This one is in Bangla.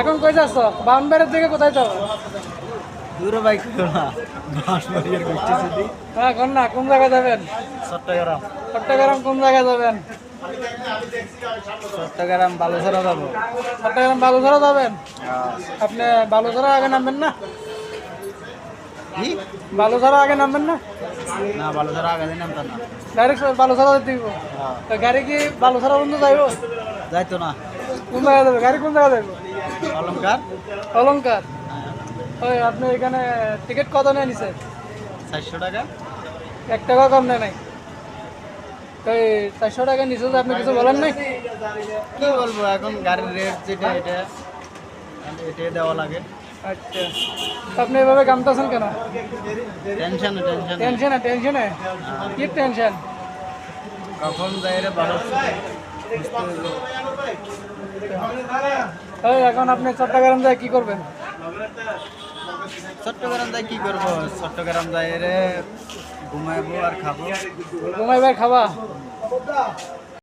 এখন কই যাচ্ছ? বাউন্ডারির দিকে কোথায় যাবো? দূরে বাইক না বাঁশবাড়িয়ার গোষ্ঠী সিটি হ্যাঁ কোন না, কোন জায়গায় যাবেন? চট্টগ্রাম চট্টগ্রাম কোন জায়গায় যাবেন? চট্টগ্রাম বালুছড়া যাবো। চট্টগ্রাম বালুছড়া যাবেন? আপনি বালুছড়া আগে নামবেন না? কি বালুছড়া আগে নামবেন না? না বালুছড়া আগে দিন নামতাম না। ডাইরেক্ট বালুছড়া যেতে দিব। তো গাড়ি কি বালুছড়া পর্যন্ত যাইব? যাইতো না। কোন জায়গায় যাবে গাড়ি? কোন জায়গায় যাইব? অলঙ্কার অলংকার। ওই আপনি এখানে টিকিট কত নিয়ে নিছেন? 400 টাকা। 1 টাকা কম নেয় নাই? তো এই 400 টাকা নিচে তো আপনি কিছু বলেন নাই? কি বলবো এখন গাড়ির রেট যেটা এটাই দেওয়া লাগে। আচ্ছা, তো আপনি এভাবে কামতেছেন কেন? টেনশনে টেনশনে কি টেনশন? কখন যাই রে বারো ওই এখন আপনি চট্টগ্রাম যায় কি করবেন? চট্টগ্রাম যাই কি করবো? চট্টগ্রাম যাই রে ঘুমাইবো আর খাবো। ঘুমাইবার খাবা?